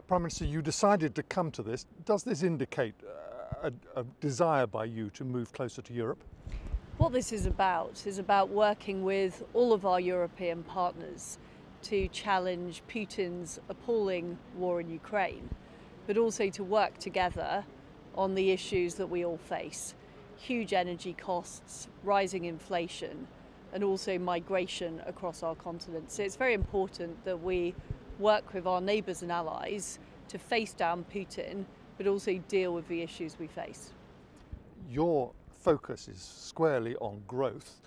Prime Minister, you decided to come to this. Does this indicate a desire by you to move closer to Europe? What this is about working with all of our European partners to challenge Putin's appalling war in Ukraine, but also to work together on the issues that we all face. Huge energy costs, rising inflation, and also migration across our continent. So it's very important that we work with our neighbours and allies to face down Putin, but also deal with the issues we face. Your focus is squarely on growth.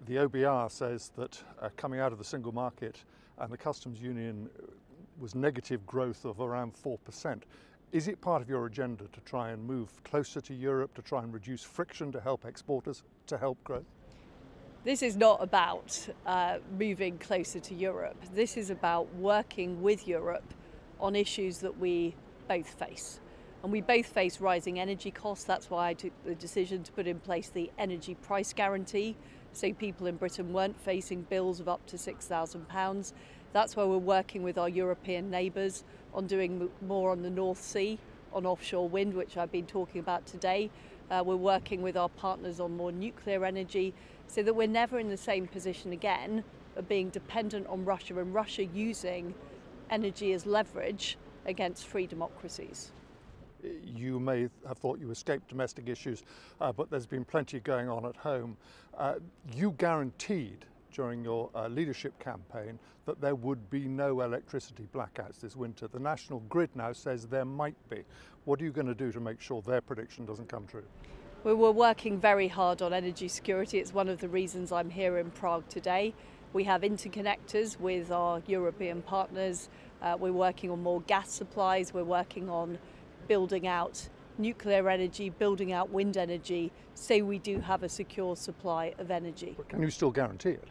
The OBR says that coming out of the single market and the customs union was negative growth of around 4%. Is it part of your agenda to try and move closer to Europe, to try and reduce friction, to help exporters, to help growth? This is not about moving closer to Europe. This is about working with Europe on issues that we both face. And we both face rising energy costs. That's why I took the decision to put in place the energy price guarantee, so people in Britain weren't facing bills of up to £6,000. That's why we're working with our European neighbours on doing more on the North Sea, on offshore wind, which I've been talking about today. We're working with our partners on more nuclear energy, so that we're never in the same position again of being dependent on Russia and Russia using energy as leverage against free democracies. You may have thought you escaped domestic issues, but there's been plenty going on at home. You guaranteed during your leadership campaign that there would be no electricity blackouts this winter. The National Grid now says there might be. What are you going to do to make sure their prediction doesn't come true? We're working very hard on energy security. It's one of the reasons I'm here in Prague today. We have interconnectors with our European partners. We're working on more gas supplies. We're working on building out nuclear energy, building out wind energy, so we do have a secure supply of energy. But can you still guarantee it?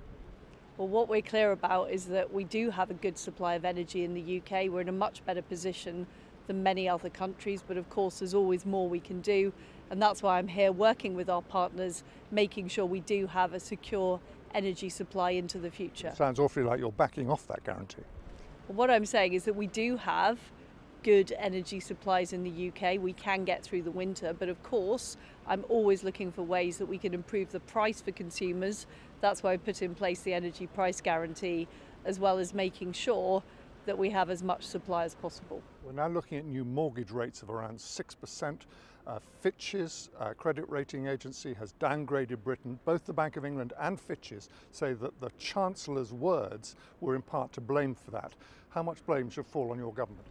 Well, what we're clear about is that we do have a good supply of energy in the UK. We're in a much better position than many other countries, but of course there's always more we can do, and that's why I'm here working with our partners, making sure we do have a secure energy supply into the future. It sounds awfully like you're backing off that guarantee. Well, what I'm saying is that we do have good energy supplies in the UK. We can get through the winter, but of course I'm always looking for ways that we can improve the price for consumers. That's why I put in place the energy price guarantee, as well as making sure that we have as much supply as possible. We're now looking at new mortgage rates of around 6%. Fitch's credit rating agency has downgraded Britain. Both the Bank of England and Fitch's say that the Chancellor's words were in part to blame for that. How much blame should fall on your government?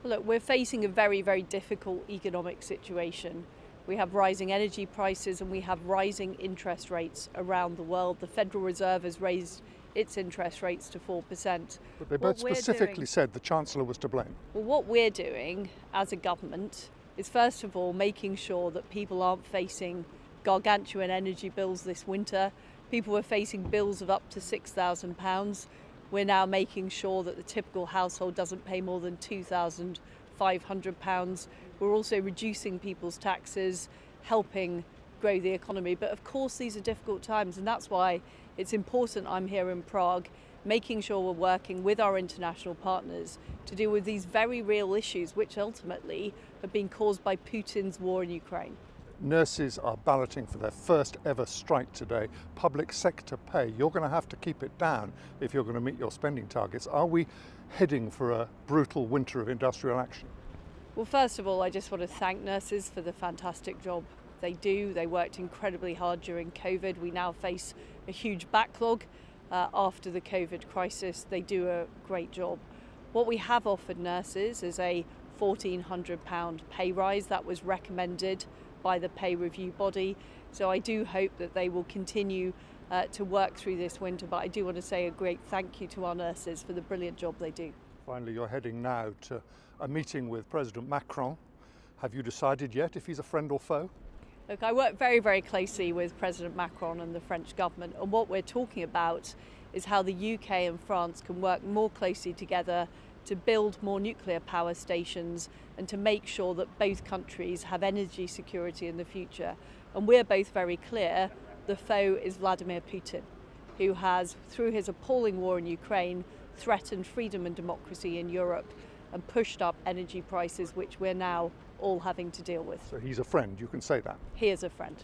Look, we're facing a very, very difficult economic situation. We have rising energy prices and we have rising interest rates around the world. The Federal Reserve has raised its interest rates to 4%. But they both specifically said the Chancellor was to blame. Well, what we're doing as a government is first of all making sure that people aren't facing gargantuan energy bills this winter. People were facing bills of up to £6,000. We're now making sure that the typical household doesn't pay more than £2,500. We're also reducing people's taxes, helping grow the economy. But of course these are difficult times, and that's why it's important I'm here in Prague, making sure we're working with our international partners to deal with these very real issues, which ultimately have been caused by Putin's war in Ukraine. Nurses are balloting for their first ever strike today. Public sector pay, you're going to have to keep it down if you're going to meet your spending targets. Are we heading for a brutal winter of industrial action? Well, first of all, I just want to thank nurses for the fantastic job they do. They worked incredibly hard during COVID. We now face a huge backlog after the COVID crisis. They do a great job. What we have offered nurses is a £1,400 pay rise that was recommended by the pay review body. So I do hope that they will continue to work through this winter, but I do want to say a great thank you to our nurses for the brilliant job they do. Finally, you're heading now to a meeting with President Macron. Have you decided yet if he's a friend or foe? Look, I work very, very closely with President Macron and the French government, and what we're talking about is how the UK and France can work more closely together to build more nuclear power stations and to make sure that both countries have energy security in the future. And we're both very clear the foe is Vladimir Putin, who has, through his appalling war in Ukraine, threatened freedom and democracy in Europe. and pushed up energy prices, which we're now all having to deal with. So he's a friend, you can say that. He is a friend.